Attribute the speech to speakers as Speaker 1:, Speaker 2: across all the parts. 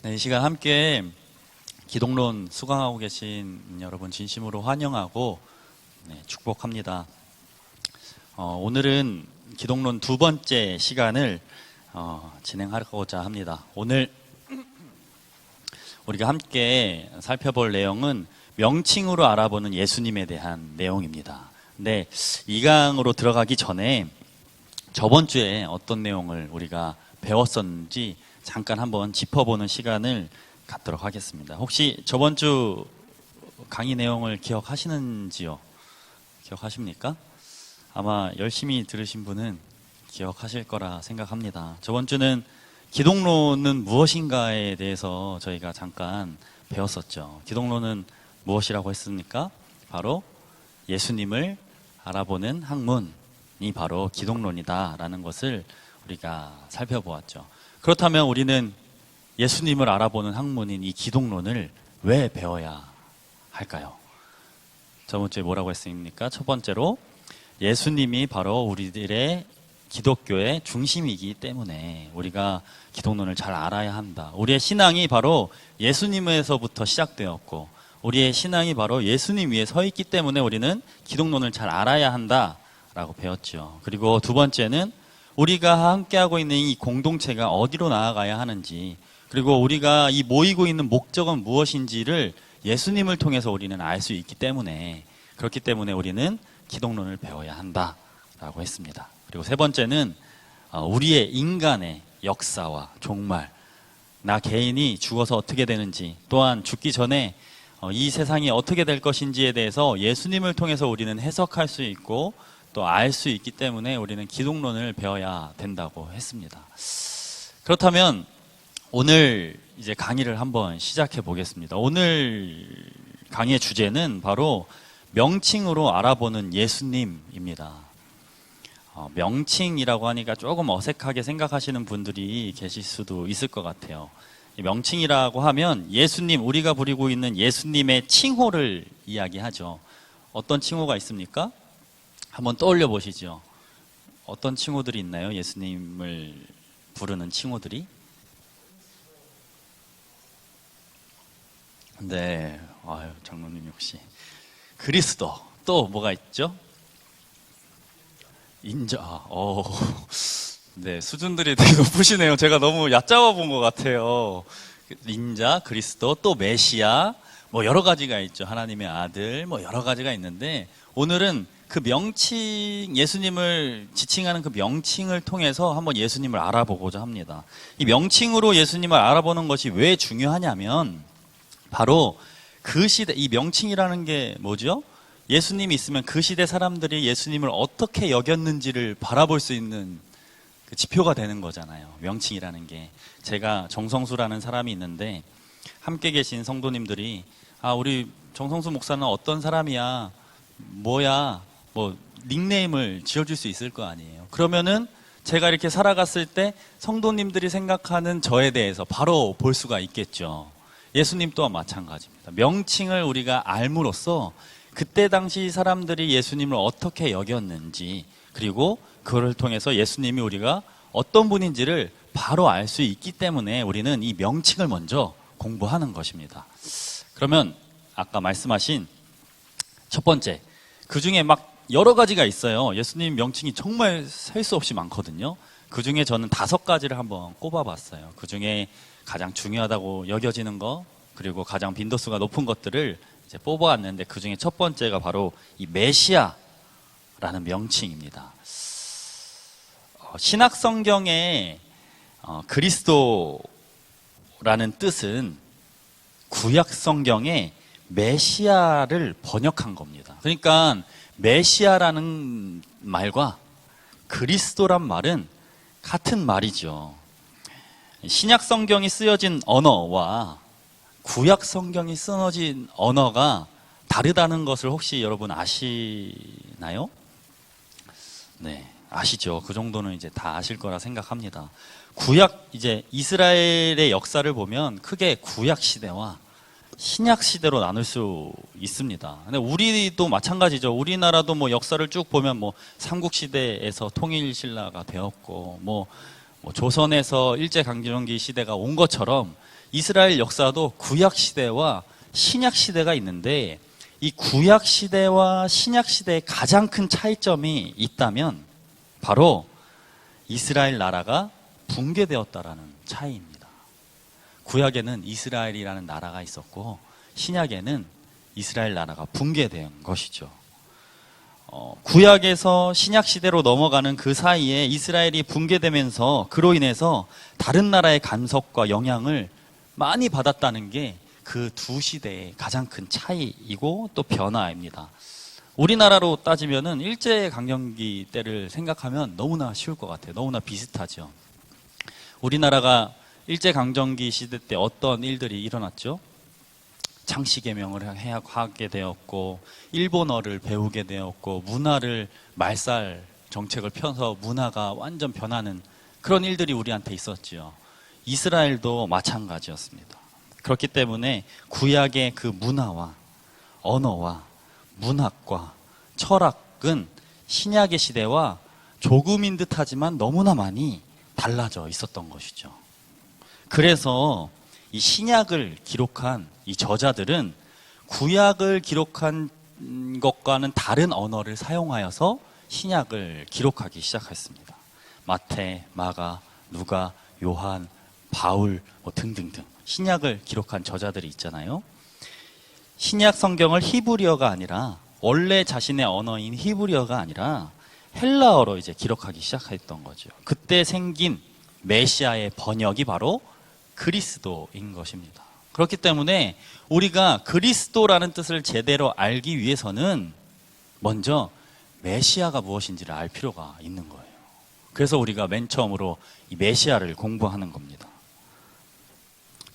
Speaker 1: 네, 이 시간 함께 기독론 수강하고 계신 여러분 진심으로 환영하고 축복합니다. 오늘은 기독론 두 번째 시간을 진행하고자 합니다. 오늘 우리가 함께 살펴볼 내용은 명칭으로 알아보는 예수님에 대한 내용입니다. 근데 이 강으로 들어가기 전에 저번 주에 어떤 내용을 우리가 배웠었는지 잠깐 한번 짚어보는 시간을 갖도록 하겠습니다. 혹시 저번 주 강의 내용을 기억하시는지요? 기억하십니까? 아마 열심히 들으신 분은 기억하실 거라 생각합니다. 저번 주는 기독론은 무엇인가에 대해서 저희가 잠깐 배웠었죠. 기독론은 무엇이라고 했습니까? 바로 예수님을 알아보는 학문이 바로 기독론이다라는 것을 우리가 살펴보았죠. 그렇다면 우리는 예수님을 알아보는 학문인 이 기독론을 왜 배워야 할까요? 저번 주에 뭐라고 했습니까? 첫 번째로 예수님이 바로 우리들의 기독교의 중심이기 때문에 우리가 기독론을 잘 알아야 한다. 우리의 신앙이 바로 예수님에서부터 시작되었고 우리의 신앙이 바로 예수님 위에 서 있기 때문에 우리는 기독론을 잘 알아야 한다라고 배웠죠. 그리고 두 번째는 우리가 함께하고 있는 이 공동체가 어디로 나아가야 하는지, 그리고 우리가 이 모이고 있는 목적은 무엇인지를 예수님을 통해서 우리는 알 수 있기 때문에, 그렇기 때문에 우리는 기독론을 배워야 한다라고 했습니다. 그리고 세 번째는 우리의 인간의 역사와 종말, 나 개인이 죽어서 어떻게 되는지, 또한 죽기 전에 이 세상이 어떻게 될 것인지에 대해서 예수님을 통해서 우리는 해석할 수 있고 또 알 수 있기 때문에 우리는 기독론을 배워야 된다고 했습니다. 그렇다면 오늘 이제 강의를 한번 시작해 보겠습니다. 오늘 강의의 주제는 바로 명칭으로 알아보는 예수님입니다. 명칭이라고 하니까 조금 어색하게 생각하시는 분들이 계실 수도 있을 것 같아요. 명칭이라고 하면 예수님, 우리가 부리고 있는 예수님의 칭호를 이야기하죠. 어떤 칭호가 있습니까? 한번 떠올려 보시죠. 어떤 칭호들이 있나요? 예수님을 부르는 칭호들이? 네, 아유, 장로님 역시 그리스도. 또 뭐가 있죠? 인자. 네, 수준들이 되게 높으시네요. 제가 너무 얕잡아 본 것 같아요. 인자, 그리스도, 또 메시아, 뭐 여러 가지가 있죠. 하나님의 아들, 뭐 여러 가지가 있는데 오늘은 그 명칭, 예수님을 지칭하는 그 명칭을 통해서 한번 예수님을 알아보고자 합니다. 이 명칭으로 예수님을 알아보는 것이 왜 중요하냐면 바로 그 시대, 이 명칭이라는 게 뭐죠? 예수님이 있으면 그 시대 사람들이 예수님을 어떻게 여겼는지를 바라볼 수 있는 그 지표가 되는 거잖아요. 명칭이라는 게. 제가 정성수라는 사람이 있는데 함께 계신 성도님들이 우리 정성수 목사는 어떤 사람이야? 뭐야? 뭐 닉네임을 지어줄 수 있을 거 아니에요. 그러면은 제가 이렇게 살아갔을 때 성도님들이 생각하는 저에 대해서 바로 볼 수가 있겠죠. 예수님 또한 마찬가지입니다. 명칭을 우리가 알므로써 그때 당시 사람들이 예수님을 어떻게 여겼는지, 그리고 그걸 통해서 예수님이 우리가 어떤 분인지를 바로 알 수 있기 때문에 우리는 이 명칭을 먼저 공부하는 것입니다. 그러면 아까 말씀하신 첫 번째, 그 중에 막 여러 가지가 있어요. 예수님 명칭이 정말 셀 수 없이 많거든요. 그 중에 저는 5가지를 한번 꼽아봤어요. 그 중에 가장 중요하다고 여겨지는 거, 그리고 가장 빈도수가 높은 것들을 이제 뽑아왔는데 그 중에 첫 번째가 바로 이 메시아라는 명칭입니다. 신약 성경에 그리스도라는 뜻은 구약 성경에 메시아를 번역한 겁니다. 그러니까 메시아라는 말과 그리스도란 말은 같은 말이죠. 신약 성경이 쓰여진 언어와 구약 성경이 쓰여진 언어가 다르다는 것을 혹시 여러분 아시나요? 네, 아시죠. 그 정도는 이제 다 아실 거라 생각합니다. 구약, 이제 이스라엘의 역사를 보면 크게 구약 시대와 신약 시대로 나눌 수 있습니다. 근데 우리도 마찬가지죠. 우리나라도 뭐 역사를 쭉 보면 뭐 삼국 시대에서 통일 신라가 되었고 뭐 조선에서 일제 강점기 시대가 온 것처럼 이스라엘 역사도 구약 시대와 신약 시대가 있는데 이 구약 시대와 신약 시대의 가장 큰 차이점이 있다면 바로 이스라엘 나라가 붕괴되었다라는 차이입니다. 구약에는 이스라엘이라는 나라가 있었고 신약에는 이스라엘 나라가 붕괴된 것이죠. 구약에서 신약 시대로 넘어가는 그 사이에 이스라엘이 붕괴되면서 그로 인해서 다른 나라의 간섭과 영향을 많이 받았다는 게 그 두 시대의 가장 큰 차이이고 또 변화입니다. 우리나라로 따지면은 일제강점기 때를 생각하면 너무나 쉬울 것 같아요. 너무나 비슷하죠. 우리나라가 일제강점기 시대 때 어떤 일들이 일어났죠? 창씨개명을 하게 되었고 일본어를 배우게 되었고 문화를 말살 정책을 펴서 문화가 완전 변하는 그런 일들이 우리한테 있었죠. 이스라엘도 마찬가지였습니다. 그렇기 때문에 구약의 그 문화와 언어와 문학과 철학은 신약의 시대와 조금인 듯하지만 너무나 많이 달라져 있었던 것이죠. 그래서 이 신약을 기록한 이 저자들은 구약을 기록한 것과는 다른 언어를 사용하여서 신약을 기록하기 시작했습니다. 마태, 마가, 누가, 요한, 바울 등등등 신약을 기록한 저자들이 있잖아요. 신약 성경을 히브리어가 아니라 원래 자신의 언어인 히브리어가 아니라 헬라어로 이제 기록하기 시작했던 거죠. 그때 생긴 메시아의 번역이 바로 그리스도인 것입니다. 그렇기 때문에 우리가 그리스도라는 뜻을 제대로 알기 위해서는 먼저 메시아가 무엇인지를 알 필요가 있는 거예요. 그래서 우리가 맨 처음으로 이 메시아를 공부하는 겁니다.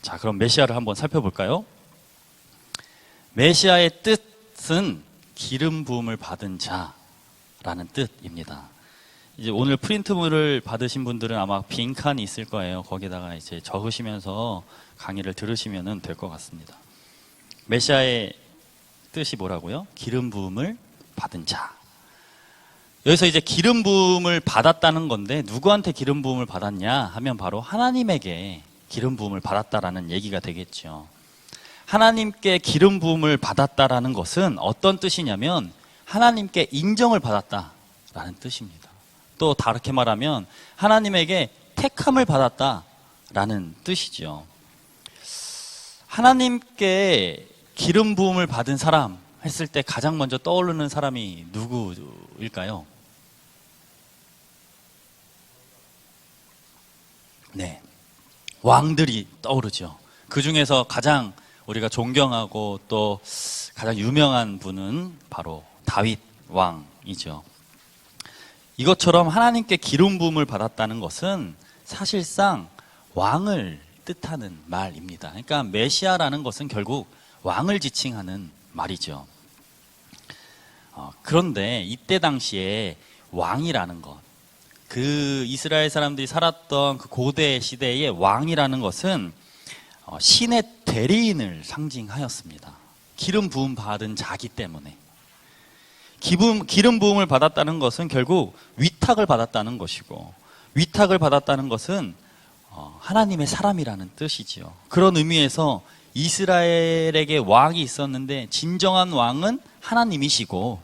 Speaker 1: 자, 그럼 메시아를 한번 살펴볼까요? 메시아의 뜻은 기름 부음을 받은 자라는 뜻입니다. 이제 오늘 프린트물을 받으신 분들은 아마 빈칸이 있을 거예요. 거기다가 이제 적으시면서 강의를 들으시면 될 것 같습니다. 메시아의 뜻이 뭐라고요? 기름 부음을 받은 자. 여기서 이제 기름 부음을 받았다는 건데 누구한테 기름 부음을 받았냐 하면 바로 하나님에게 기름 부음을 받았다라는 얘기가 되겠죠. 하나님께 기름 부음을 받았다라는 것은 어떤 뜻이냐면 하나님께 인정을 받았다라는 뜻입니다. 또 다르게 말하면 하나님에게 택함을 받았다라는 뜻이죠. 하나님께 기름 부음을 받은 사람 했을 때 가장 먼저 떠오르는 사람이 누구일까요? 네, 왕들이 떠오르죠. 그 중에서 가장 우리가 존경하고 또 가장 유명한 분은 바로 다윗 왕이죠. 이것처럼 하나님께 기름 부음을 받았다는 것은 사실상 왕을 뜻하는 말입니다. 그러니까 메시아라는 것은 결국 왕을 지칭하는 말이죠. 그런데 이때 당시에 왕이라는 것, 그 이스라엘 사람들이 살았던 그 고대 시대의 왕이라는 것은 신의 대리인을 상징하였습니다. 기름 부음 받은 자기 때문에. 기름 부음을 받았다는 것은 결국 위탁을 받았다는 것이고, 위탁을 받았다는 것은 하나님의 사람이라는 뜻이지요. 그런 의미에서 이스라엘에게 왕이 있었는데 진정한 왕은 하나님이시고,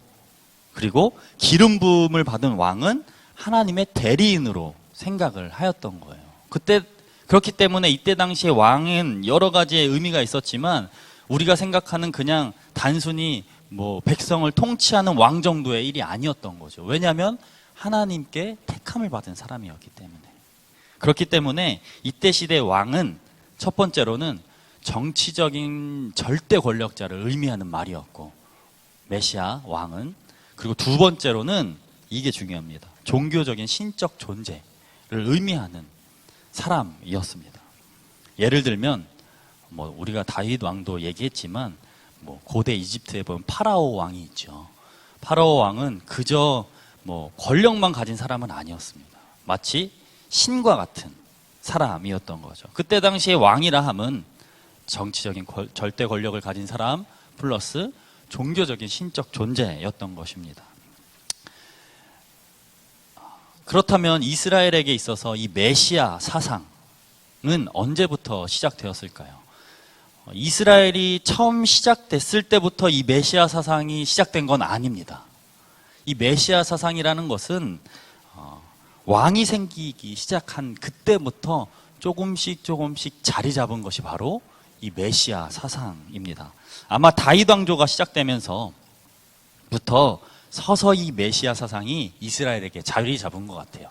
Speaker 1: 그리고 기름 부음을 받은 왕은 하나님의 대리인으로 생각을 하였던 거예요. 그렇기 때문에 이때 당시에 왕은 여러 가지의 의미가 있었지만 우리가 생각하는 그냥 단순히 백성을 통치하는 왕 정도의 일이 아니었던 거죠. 왜냐하면 하나님께 택함을 받은 사람이었기 때문에. 그렇기 때문에 이때 시대의 왕은 첫 번째로는 정치적인 절대 권력자를 의미하는 말이었고, 메시아 왕은, 그리고 두 번째로는 이게 중요합니다. 종교적인 신적 존재를 의미하는 사람이었습니다. 예를 들면 우리가 다윗 왕도 얘기했지만 고대 이집트에 보면 파라오 왕이 있죠. 파라오 왕은 그저 권력만 가진 사람은 아니었습니다. 마치 신과 같은 사람이었던 거죠. 그때 당시에 왕이라 함은 정치적인 절대 권력을 가진 사람 플러스 종교적인 신적 존재였던 것입니다. 그렇다면 이스라엘에게 있어서 이 메시아 사상, 언제부터 시작되었을까요? 이스라엘이 처음 시작됐을 때부터 이 메시아 사상이 시작된 건 아닙니다. 이 메시아 사상이라는 것은 왕이 생기기 시작한 그때부터 조금씩 자리 잡은 것이 바로 이 메시아 사상입니다. 아마 다윗 왕조가 시작되면서부터 서서히 메시아 사상이 이스라엘에게 자리 잡은 것 같아요.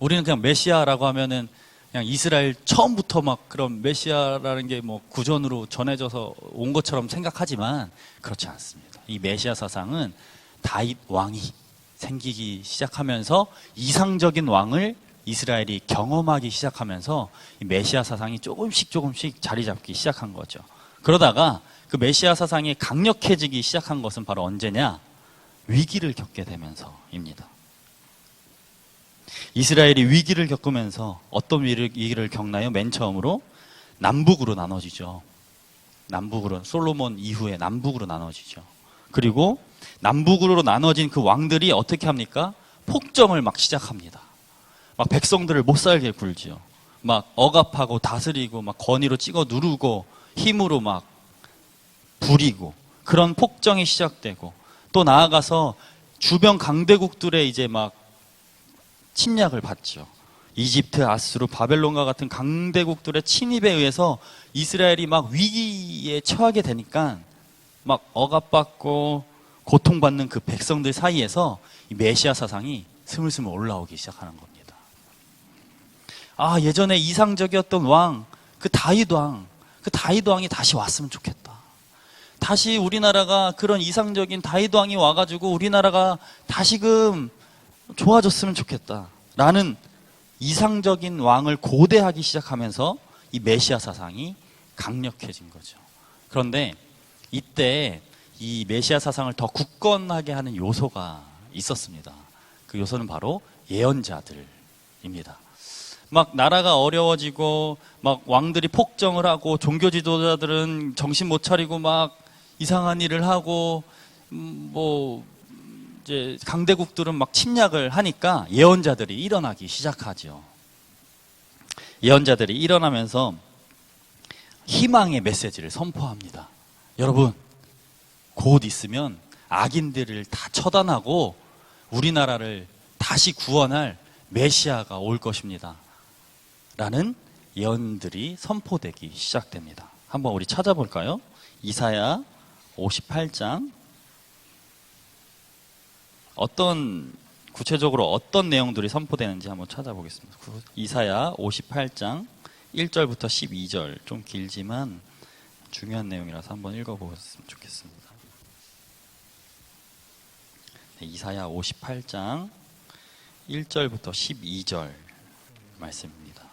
Speaker 1: 우리는 그냥 메시아라고 하면은 그냥 이스라엘 처음부터 막 그런 메시아라는 게 뭐 구전으로 전해져서 온 것처럼 생각하지만 그렇지 않습니다. 이 메시아 사상은 다윗 왕이 생기기 시작하면서 이상적인 왕을 이스라엘이 경험하기 시작하면서 이 메시아 사상이 조금씩 자리 잡기 시작한 거죠. 그러다가 그 메시아 사상이 강력해지기 시작한 것은 바로 언제냐? 위기를 겪게 되면서입니다. 이스라엘이 위기를 겪으면서 어떤 위기를 겪나요? 맨 처음으로 남북으로 나눠지죠. 남북으로, 솔로몬 이후에 남북으로 나눠지죠. 그리고 남북으로 나눠진 그 왕들이 어떻게 합니까? 폭정을 막 시작합니다. 막 백성들을 못 살게 굴죠. 막 억압하고 다스리고 막 권위로 찍어 누르고 힘으로 막 부리고 그런 폭정이 시작되고, 또 나아가서 주변 강대국들의 이제 막 침략을 받죠. 이집트, 아수르, 바벨론과 같은 강대국들의 침입에 의해서 이스라엘이 막 위기에 처하게 되니까 막 억압받고 고통받는 그 백성들 사이에서 이 메시아 사상이 스물스물 올라오기 시작하는 겁니다. 아, 예전에 이상적이었던 왕, 그 다윗 왕이 다시 왔으면 좋겠다. 다시 우리나라가 그런 이상적인 다윗 왕이 와가지고 우리나라가 다시금 좋아졌으면 좋겠다 라는 이상적인 왕을 고대하기 시작하면서 이 메시아 사상이 강력해진 거죠. 그런데 이때 이 메시아 사상을 더 굳건하게 하는 요소가 있었습니다. 그 요소는 바로 예언자들입니다. 막 나라가 어려워지고 막 왕들이 폭정을 하고 종교 지도자들은 정신 못 차리고 막 이상한 일을 하고 뭐 이제 강대국들은 막 침략을 하니까 예언자들이 일어나기 시작하죠. 예언자들이 일어나면서 희망의 메시지를 선포합니다. 여러분, 곧 있으면 악인들을 다 처단하고 우리나라를 다시 구원할 메시아가 올 것입니다 라는 예언들이 선포되기 시작됩니다. 한번 우리 찾아볼까요? 이사야 58장 구체적으로 어떤 내용들이 선포되는지 한번 찾아보겠습니다. 이사야 58장 1절부터 12절, 좀 길지만 중요한 내용이라서 한번 읽어보았으면 좋겠습니다. 네, 이사야 58장 1절부터 12절 말씀입니다.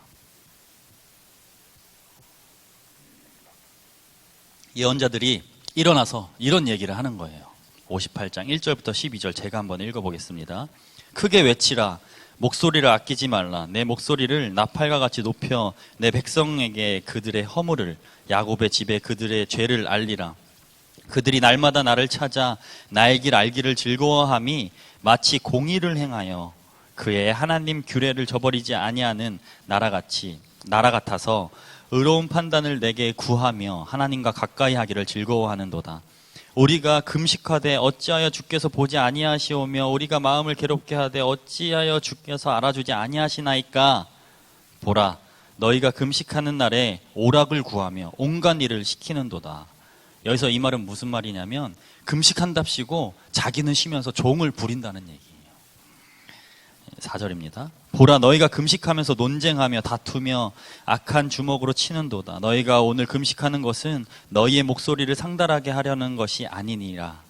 Speaker 1: 예언자들이 일어나서 이런 얘기를 하는 거예요. 58장 1절부터 12절 제가 한번 읽어보겠습니다. 크게 외치라. 목소리를 아끼지 말라. 내 목소리를 나팔과 같이 높여 내 백성에게 그들의 허물을, 야곱의 집에 그들의 죄를 알리라. 그들이 날마다 나를 찾아 나의 길 알기를 즐거워함이 마치 공의를 행하여 그의 하나님 규례를 저버리지 아니하는 나라 같아서 의로운 판단을 내게 구하며 하나님과 가까이 하기를 즐거워하는도다. 우리가 금식하되 어찌하여 주께서 보지 아니하시오며 우리가 마음을 괴롭게 하되 어찌하여 주께서 알아주지 아니하시나이까. 보라, 너희가 금식하는 날에 오락을 구하며 온갖 일을 시키는도다. 여기서 이 말은 무슨 말이냐면 금식한답시고 자기는 쉬면서 종을 부린다는 얘기예요. 4절입니다. 보라, 너희가 금식하면서 논쟁하며 다투며 악한 주먹으로 치는도다. 너희가 오늘 금식하는 것은 너희의 목소리를 상달하게 하려는 것이 아니니라.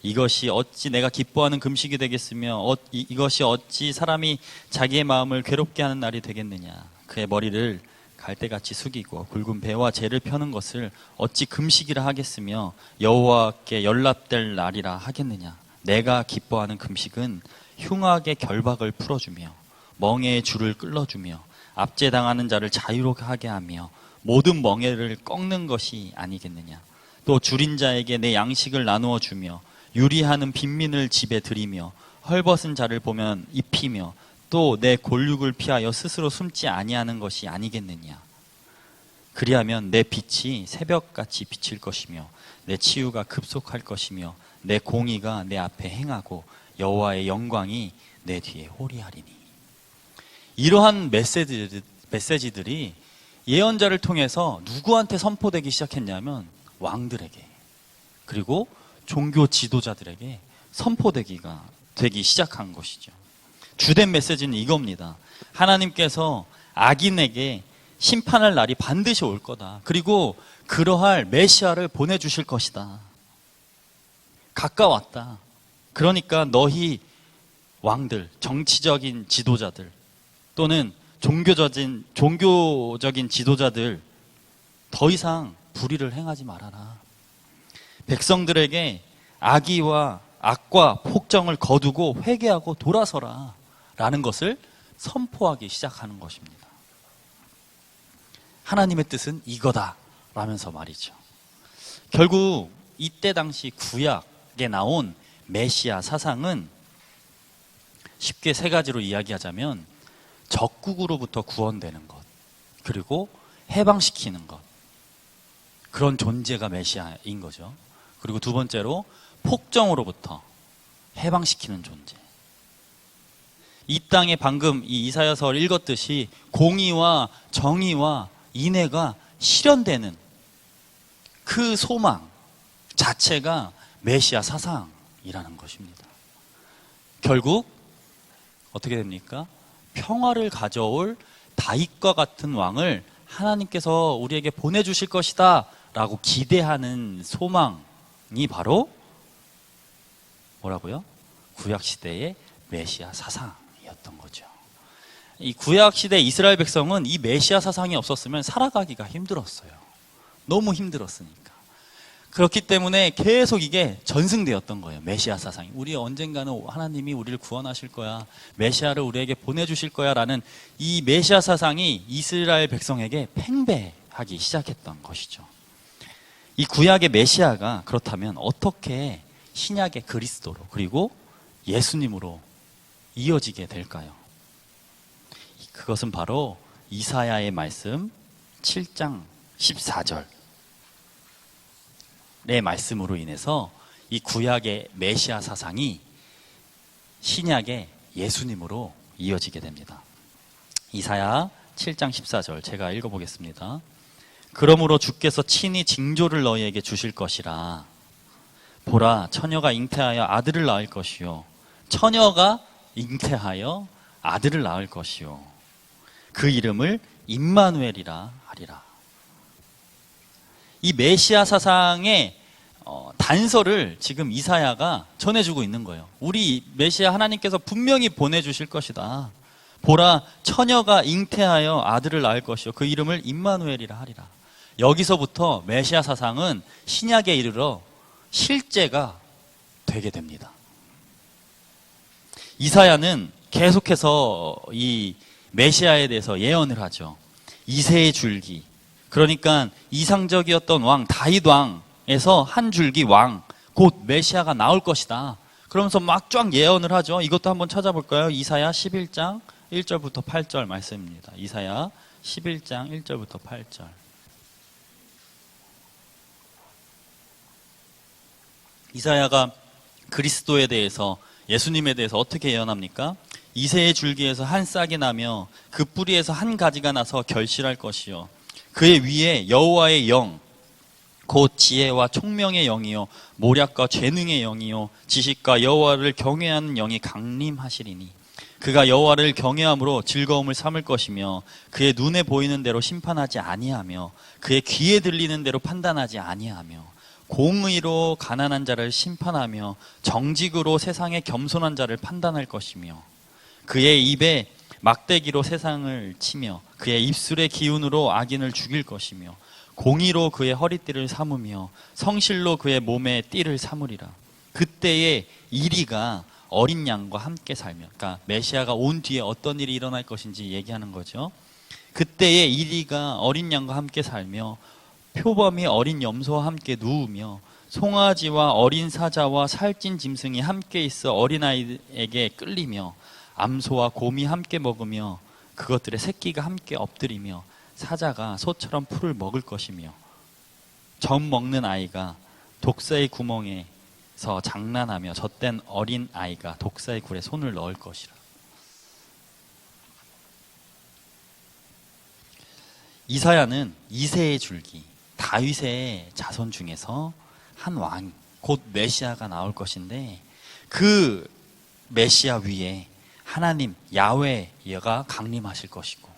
Speaker 1: 이것이 어찌 내가 기뻐하는 금식이 되겠으며 이것이 어찌 사람이 자기의 마음을 괴롭게 하는 날이 되겠느냐. 그의 머리를 갈대같이 숙이고 굵은 배와 재를 펴는 것을 어찌 금식이라 하겠으며 여호와께 연락될 날이라 하겠느냐. 내가 기뻐하는 금식은 흉악의 결박을 풀어주며 멍에의 줄을 끌어주며 압제당하는 자를 자유롭게 하며 모든 멍에를 꺾는 것이 아니겠느냐. 또 줄인 자에게 내 양식을 나누어 주며 유리하는 빈민을 집에 들이며 헐벗은 자를 보면 입히며 또 내 골육을 피하여 스스로 숨지 아니하는 것이 아니겠느냐. 그리하면 내 빛이 새벽같이 비칠 것이며 내 치유가 급속할 것이며 내 공의가 내 앞에 행하고 여호와의 영광이 내 뒤에 호리하리니. 이러한 메시지들이 예언자를 통해서 누구한테 선포되기 시작했냐면 왕들에게, 그리고 종교 지도자들에게 선포되기 시작한 것이죠. 주된 메시지는 이겁니다. 하나님께서 악인에게 심판할 날이 반드시 올 거다. 그리고 그러할 메시아를 보내주실 것이다. 가까웠다. 그러니까 너희 왕들, 정치적인 지도자들 또는 종교적인 지도자들 더 이상 불의를 행하지 말아라. 백성들에게 악과 폭정을 거두고 회개하고 돌아서라 라는 것을 선포하기 시작하는 것입니다. 하나님의 뜻은 이거다 라면서 말이죠. 결국 이때 당시 구약에 나온 메시아 사상은 쉽게 세 가지로 이야기하자면 적국으로부터 구원되는 것, 그리고 해방시키는 것, 그런 존재가 메시아인 거죠. 그리고 두 번째로 폭정으로부터 해방시키는 존재. 이 땅에 방금 이 이사야서를 읽었듯이 공의와 정의와 인애가 실현되는 그 소망 자체가 메시아 사상이라는 것입니다. 결국 어떻게 됩니까? 평화를 가져올 다윗과 같은 왕을 하나님께서 우리에게 보내주실 것이다 라고 기대하는 소망이 바로 뭐라고요? 구약시대의 메시아 사상이었던 거죠. 이 구약시대 이스라엘 백성은 이 메시아 사상이 없었으면 살아가기가 힘들었어요. 너무 힘들었으니까. 그렇기 때문에 계속 이게 전승되었던 거예요. 메시아 사상이. 우리 언젠가는 하나님이 우리를 구원하실 거야. 메시아를 우리에게 보내주실 거야 라는 이 메시아 사상이 이스라엘 백성에게 팽배하기 시작했던 것이죠. 이 구약의 메시아가 그렇다면 어떻게 신약의 그리스도로 그리고 예수님으로 이어지게 될까요? 그것은 바로 이사야의 말씀 7장 14절의 말씀으로 인해서 이 구약의 메시아 사상이 신약의 예수님으로 이어지게 됩니다. 이사야 7장 14절 제가 읽어보겠습니다. 그러므로 주께서 친히 징조를 너희에게 주실 것이라. 보라, 처녀가 잉태하여 아들을 낳을 것이요, 처녀가 잉태하여 아들을 낳을 것이요, 그 이름을 임마누엘이라 하리라. 이 메시아 사상의 단서를 지금 이사야가 전해주고 있는 거예요. 우리 메시아 하나님께서 분명히 보내주실 것이다. 보라, 처녀가 잉태하여 아들을 낳을 것이요, 그 이름을 임마누엘이라 하리라. 여기서부터 메시아 사상은 신약에 이르러 실제가 되게 됩니다. 이사야는 계속해서 이 메시아에 대해서 예언을 하죠. 이새의 줄기, 그러니까 이상적이었던 왕 다윗 왕에서 한 줄기 왕, 곧 메시아가 나올 것이다. 그러면서 막 쫙 예언을 하죠. 이것도 한번 찾아볼까요? 이사야 11장 1절부터 8절 말씀입니다. 이사야 11장 1절부터 8절. 이사야가 그리스도에 대해서, 예수님에 대해서 어떻게 예언합니까? 이새의 줄기에서 한 싹이 나며 그 뿌리에서 한 가지가 나서 결실할 것이요, 그의 위에 여호와의 영, 곧 지혜와 총명의 영이요 모략과 재능의 영이요 지식과 여호와를 경외하는 영이 강림하시리니, 그가 여호와를 경외함으로 즐거움을 삼을 것이며 그의 눈에 보이는 대로 심판하지 아니하며 그의 귀에 들리는 대로 판단하지 아니하며 공의로 가난한 자를 심판하며 정직으로 세상의 겸손한 자를 판단할 것이며 그의 입에 막대기로 세상을 치며 그의 입술의 기운으로 악인을 죽일 것이며 공의로 그의 허리띠를 삼으며 성실로 그의 몸에 띠를 삼으리라. 그때에 이리가 어린 양과 함께 살며, 그러니까 메시아가 온 뒤에 어떤 일이 일어날 것인지 얘기하는 거죠. 그때에 이리가 어린 양과 함께 살며 표범이 어린 염소와 함께 누우며 송아지와 어린 사자와 살찐 짐승이 함께 있어 어린아이에게 끌리며 암소와 곰이 함께 먹으며 그것들의 새끼가 함께 엎드리며 사자가 소처럼 풀을 먹을 것이며 젖 먹는 아이가 독사의 구멍에서 장난하며 젖된 어린 아이가 독사의 굴에 손을 넣을 것이라. 이사야는 이새의 줄기, 다윗의 자손 중에서 한 왕, 곧 메시아가 나올 것인데 그 메시아 위에 하나님 야훼가 강림하실 것이고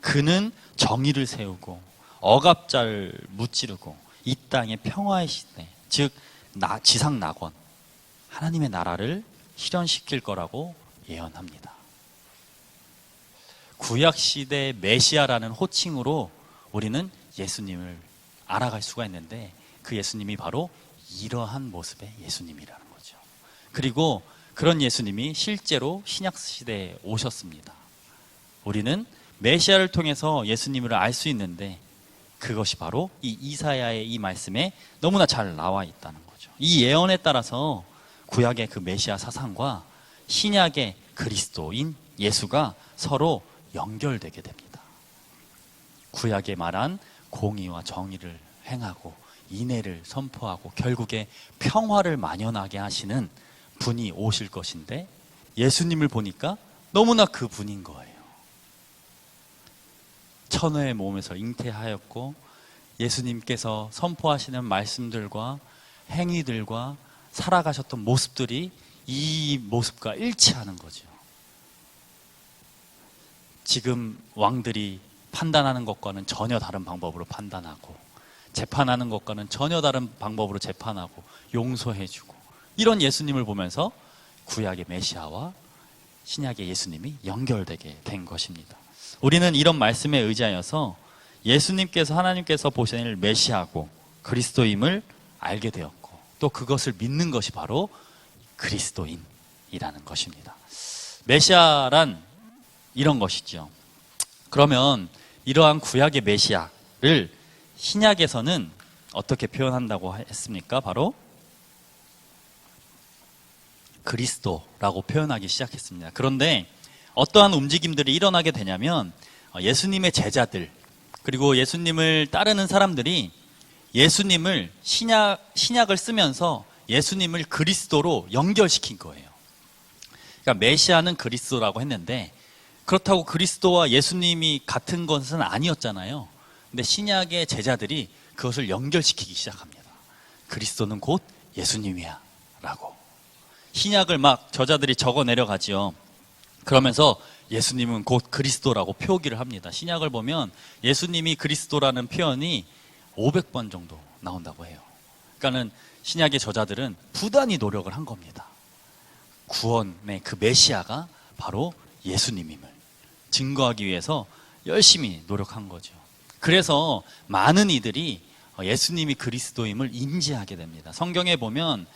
Speaker 1: 그는 정의를 세우고 억압자를 무찌르고 이 땅의 평화의 시대, 즉 지상 낙원, 하나님의 나라를 실현시킬 거라고 예언합니다. 구약시대 메시아라는 호칭으로 우리는 예수님을 알아갈 수가 있는데 그 예수님이 바로 이러한 모습의 예수님이라는 거죠. 그리고 그런 예수님이 실제로 신약시대에 오셨습니다. 우리는 메시아를 통해서 예수님을 알 수 있는데 그것이 바로 이 이사야의 이 말씀에 너무나 잘 나와 있다는 거죠. 이 예언에 따라서 구약의 그 메시아 사상과 신약의 그리스도인 예수가 서로 연결되게 됩니다. 구약에 말한 공의와 정의를 행하고 인애를 선포하고 결국에 평화를 만연하게 하시는 분이 오실 것인데 예수님을 보니까 너무나 그 분인 거예요. 천의 몸에서 잉태하였고 예수님께서 선포하시는 말씀들과 행위들과 살아가셨던 모습들이 이 모습과 일치하는 거죠. 지금 왕들이 판단하는 것과는 전혀 다른 방법으로 판단하고 재판하는 것과는 전혀 다른 방법으로 재판하고 용서해주고 이런 예수님을 보면서 구약의 메시아와 신약의 예수님이 연결되게 된 것입니다. 우리는 이런 말씀에 의지하여서 예수님께서 하나님께서 보실 메시아고 그리스도임을 알게 되었고 또 그것을 믿는 것이 바로 그리스도인이라는 것입니다. 메시아란 이런 것이죠. 그러면 이러한 구약의 메시아를 신약에서는 어떻게 표현한다고 했습니까? 바로 그리스도라고 표현하기 시작했습니다. 그런데 어떠한 움직임들이 일어나게 되냐면 예수님의 제자들 그리고 예수님을 따르는 사람들이 예수님을 신약을 쓰면서 예수님을 그리스도로 연결시킨 거예요. 그러니까 메시아는 그리스도라고 했는데 그렇다고 그리스도와 예수님이 같은 것은 아니었잖아요. 근데 신약의 제자들이 그것을 연결시키기 시작합니다. 그리스도는 곧 예수님이야 라고 신약을 막 저자들이 적어 내려가지요. 그러면서 예수님은 곧 그리스도라고 표기를 합니다. 신약을 보면 예수님이 그리스도라는 표현이 500번 정도 나온다고 해요. 그러니까는 신약의 저자들은 부단히 노력을 한 겁니다. 구원의 그 메시아가 바로 예수님임을 증거하기 위해서 열심히 노력한 거죠. 그래서 많은 이들이 예수님이 그리스도임을 인지하게 됩니다. 성경에 보면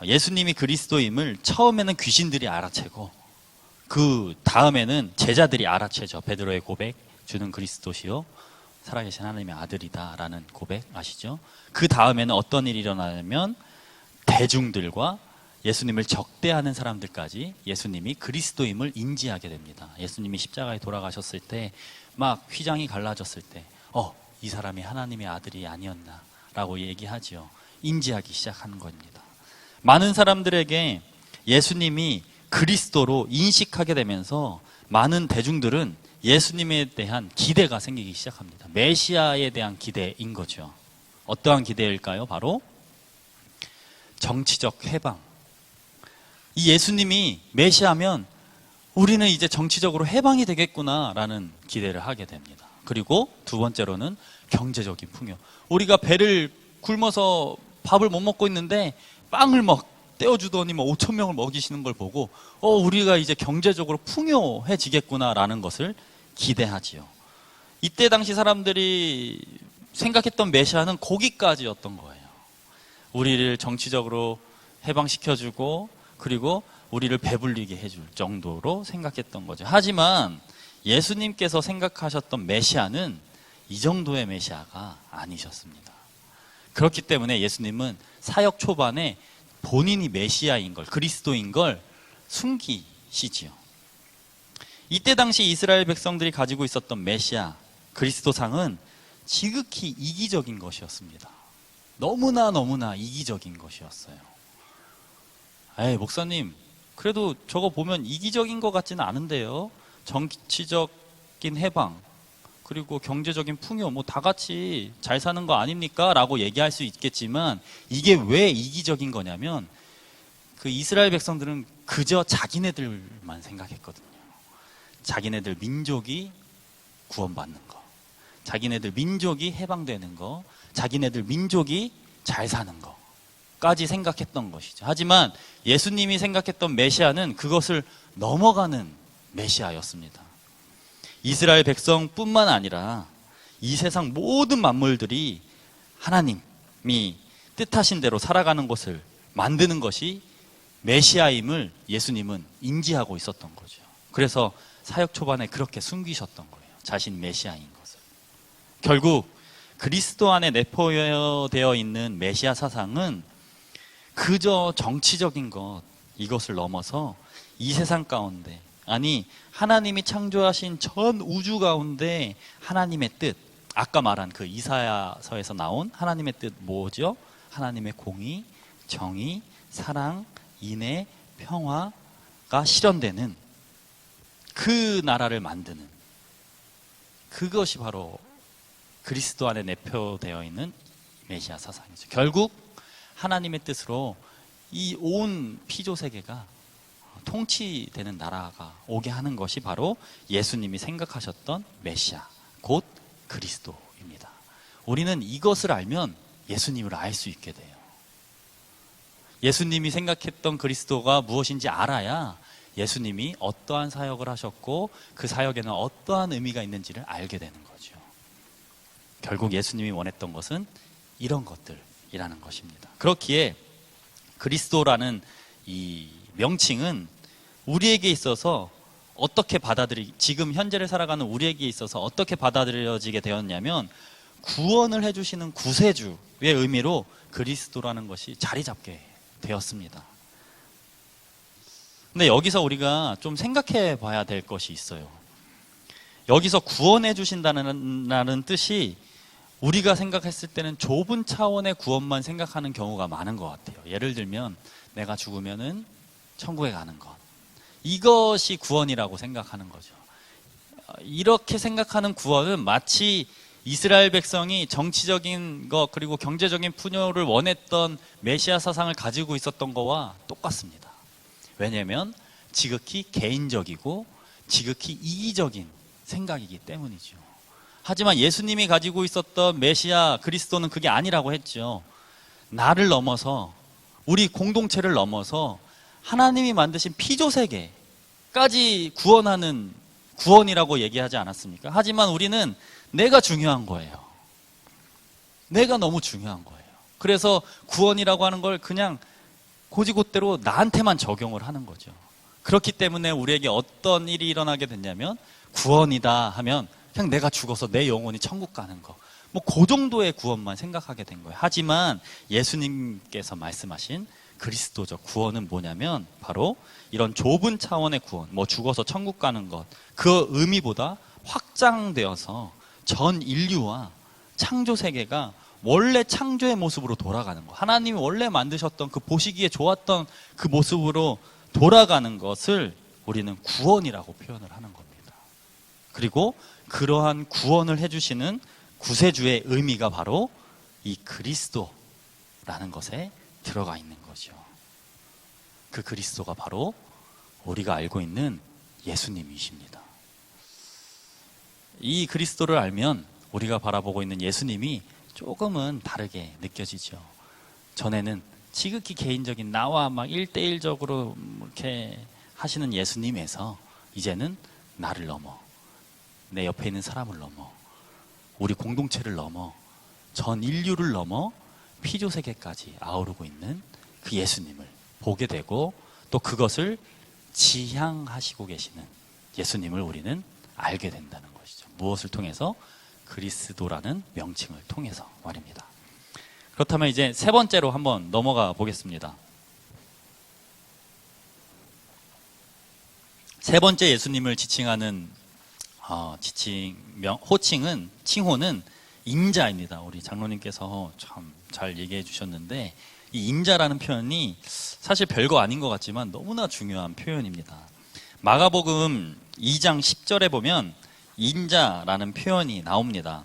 Speaker 1: 예수님이 그리스도임을 처음에는 귀신들이 알아채고 그 다음에는 제자들이 알아채죠. 베드로의 고백, 주는 그리스도시요 살아계신 하나님의 아들이다 라는 고백 아시죠? 그 다음에는 어떤 일이 일어나냐면 대중들과 예수님을 적대하는 사람들까지 예수님이 그리스도임을 인지하게 됩니다. 예수님이 십자가에 돌아가셨을 때 막 휘장이 갈라졌을 때 이 사람이 하나님의 아들이 아니었나 라고 얘기하지요. 인지하기 시작하는 겁니다. 많은 사람들에게 예수님이 그리스도로 인식하게 되면서 많은 대중들은 예수님에 대한 기대가 생기기 시작합니다. 메시아에 대한 기대인 거죠. 어떠한 기대일까요? 바로 정치적 해방. 이 예수님이 메시아면 우리는 이제 정치적으로 해방이 되겠구나라는 기대를 하게 됩니다. 그리고 두 번째로는 경제적인 풍요. 우리가 배를 굶어서 밥을 못 먹고 있는데 빵을 막 떼어주더니 5천 명을 먹이시는 걸 보고 우리가 이제 경제적으로 풍요해지겠구나라는 것을 기대하지요. 이때 당시 사람들이 생각했던 메시아는 거기까지였던 거예요. 우리를 정치적으로 해방시켜주고 그리고 우리를 배불리게 해줄 정도로 생각했던 거죠. 하지만 예수님께서 생각하셨던 메시아는 이 정도의 메시아가 아니셨습니다. 그렇기 때문에 예수님은 사역 초반에 본인이 메시아인 걸, 그리스도인 걸 숨기시지요. 이때 당시 이스라엘 백성들이 가지고 있었던 메시아, 그리스도상은 지극히 이기적인 것이었습니다. 너무나 이기적인 것이었어요. 에이, 목사님, 그래도 저거 보면 이기적인 것 같지는 않은데요. 정치적인 해방, 그리고 경제적인 풍요, 뭐 다 같이 잘 사는 거 아닙니까? 라고 얘기할 수 있겠지만, 이게 왜 이기적인 거냐면, 그 이스라엘 백성들은 그저 자기네들만 생각했거든요. 자기네들 민족이 구원받는 거, 자기네들 민족이 해방되는 거, 자기네들 민족이 잘 사는 거까지 생각했던 것이죠. 하지만 예수님이 생각했던 메시아는 그것을 넘어가는 메시아였습니다. 이스라엘 백성뿐만 아니라 이 세상 모든 만물들이 하나님이 뜻하신 대로 살아가는 것을 만드는 것이 메시아임을 예수님은 인지하고 있었던 거죠. 그래서 사역 초반에 그렇게 숨기셨던 거예요. 자신 메시아인 것을. 결국 그리스도 안에 내포되어 있는 메시아 사상은 그저 정치적인 것, 이것을 넘어서 이 세상 가운데, 아니 하나님이 창조하신 전 우주 가운데 하나님의 뜻, 아까 말한 그 이사야서에서 나온 하나님의 뜻 뭐죠? 하나님의 공의, 정의, 사랑, 인애, 평화가 실현되는 그 나라를 만드는, 그것이 바로 그리스도 안에 내포되어 있는 메시아 사상이죠. 결국 하나님의 뜻으로 이 온 피조 세계가 통치되는 나라가 오게 하는 것이 바로 예수님이 생각하셨던 메시아, 곧 그리스도입니다. 우리는 이것을 알면 예수님을 알 수 있게 돼요. 예수님이 생각했던 그리스도가 무엇인지 알아야 예수님이 어떠한 사역을 하셨고 그 사역에는 어떠한 의미가 있는지를 알게 되는 거죠. 결국 예수님이 원했던 것은 이런 것들이라는 것입니다. 그렇기에 그리스도라는 이 명칭은 우리에게 있어서 어떻게 지금 현재를 살아가는 우리에게 있어서 어떻게 받아들여지게 되었냐면, 구원을 해주시는 구세주의 의미로 그리스도라는 것이 자리 잡게 되었습니다. 근데 여기서 우리가 좀 생각해 봐야 될 것이 있어요. 여기서 구원해 주신다는 뜻이 우리가 생각했을 때는 좁은 차원의 구원만 생각하는 경우가 많은 것 같아요. 예를 들면 내가 죽으면은 천국에 가는 것, 이것이 구원이라고 생각하는 거죠. 이렇게 생각하는 구원은 마치 이스라엘 백성이 정치적인 것 그리고 경제적인 풍요를 원했던 메시아 사상을 가지고 있었던 것과 똑같습니다. 왜냐하면 지극히 개인적이고 지극히 이기적인 생각이기 때문이죠. 하지만 예수님이 가지고 있었던 메시아 그리스도는 그게 아니라고 했죠. 나를 넘어서, 우리 공동체를 넘어서 하나님이 만드신 피조세계까지 구원하는 구원이라고 얘기하지 않았습니까? 하지만 우리는 내가 중요한 거예요. 내가 너무 중요한 거예요. 그래서 구원이라고 하는 걸 그냥 고지곳대로 나한테만 적용을 하는 거죠. 그렇기 때문에 우리에게 어떤 일이 일어나게 됐냐면, 구원이다 하면 그냥 내가 죽어서 내 영혼이 천국 가는 거, 뭐 그 정도의 구원만 생각하게 된 거예요. 하지만 예수님께서 말씀하신 그리스도적 구원은 뭐냐면 바로 이런 좁은 차원의 구원, 뭐 죽어서 천국 가는 것, 그 의미보다 확장되어서 전 인류와 창조 세계가 원래 창조의 모습으로 돌아가는 것, 하나님이 원래 만드셨던 그 보시기에 좋았던 그 모습으로 돌아가는 것을 우리는 구원이라고 표현을 하는 겁니다. 그리고 그러한 구원을 해주시는 구세주의 의미가 바로 이 그리스도라는 것에 들어가 있는 거죠. 그 그리스도가 바로 우리가 알고 있는 예수님이십니다. 이 그리스도를 알면 우리가 바라보고 있는 예수님이 조금은 다르게 느껴지죠. 전에는 지극히 개인적인 나와 막 1대1적으로 이렇게 하시는 예수님에서 이제는 나를 넘어, 내 옆에 있는 사람을 넘어, 우리 공동체를 넘어, 전 인류를 넘어 피조세계까지 아우르고 있는 그 예수님을 보게 되고, 또 그것을 지향하시고 계시는 예수님을 우리는 알게 된다는 것이죠. 무엇을 통해서? 그리스도라는 명칭을 통해서 말입니다. 그렇다면 이제 세 번째로 한번 넘어가 보겠습니다. 세 번째 예수님을 지칭하는 호칭은, 칭호는 인자입니다. 우리 장로님께서 참 잘 얘기해 주셨는데, 이 인자라는 표현이 사실 별거 아닌 것 같지만 너무나 중요한 표현입니다. 마가복음 2장 10절에 보면 인자라는 표현이 나옵니다.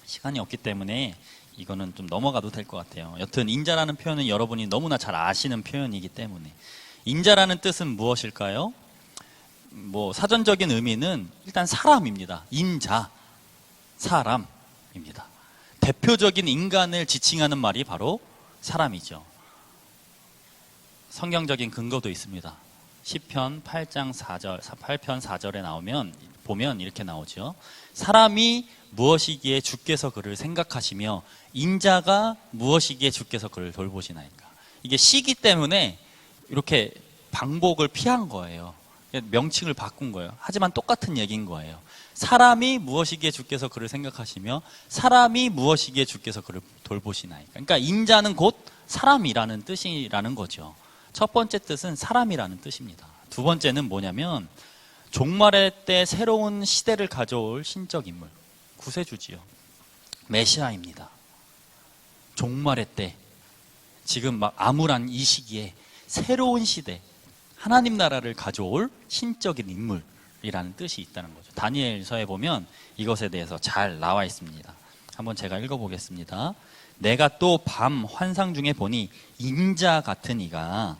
Speaker 1: 시간이 없기 때문에 이거는 좀 넘어가도 될 것 같아요. 여튼 인자라는 표현은 여러분이 너무나 잘 아시는 표현이기 때문에, 인자라는 뜻은 무엇일까요? 사전적인 의미는 일단 사람입니다. 인자, 사람입니다. 대표적인 인간을 지칭하는 말이 바로 사람이죠. 성경적인 근거도 있습니다. 시편 8편 4절에 보면 이렇게 나오죠. 사람이 무엇이기에 주께서 그를 생각하시며 인자가 무엇이기에 주께서 그를 돌보시나이까. 이게 시기 때문에 이렇게 방복을 피한 거예요. 명칭을 바꾼 거예요. 하지만 똑같은 얘기인 거예요. 사람이 무엇이기에 주께서 그를 생각하시며 사람이 무엇이기에 주께서 그를 돌보시나이까. 그러니까 인자는 곧 사람이라는 뜻이라는 거죠. 첫 번째 뜻은 사람이라는 뜻입니다. 두 번째는 뭐냐면 종말의 때 새로운 시대를 가져올 신적 인물, 구세주지요. 메시아입니다. 종말의 때, 지금 막 암울한 이 시기에 새로운 시대, 하나님 나라를 가져올 신적인 인물이라는 뜻이 있다는 거죠. 다니엘서에 보면 이것에 대해서 잘 나와 있습니다. 한번 제가 읽어보겠습니다. 내가 또 밤 환상 중에 보니 인자 같은 이가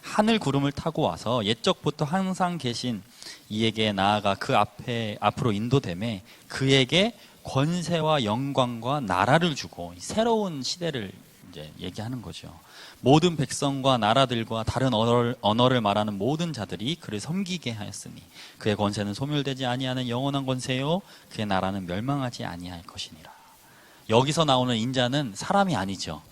Speaker 1: 하늘 구름을 타고 와서 옛적부터 항상 계신 이에게 나아가 그 앞으로 인도되매 그에게 권세와 영광과 나라를 주고, 새로운 시대를 이제 얘기하는 거죠. 모든 백성과 나라들과 다른 언어를 말하는 모든 자들이 그를 섬기게 하였으니 그의 권세는 소멸되지 아니하는 영원한 권세요 그의 나라는 멸망하지 아니할 것이니라. 여기서 나오는 인자는 사람이 아니죠.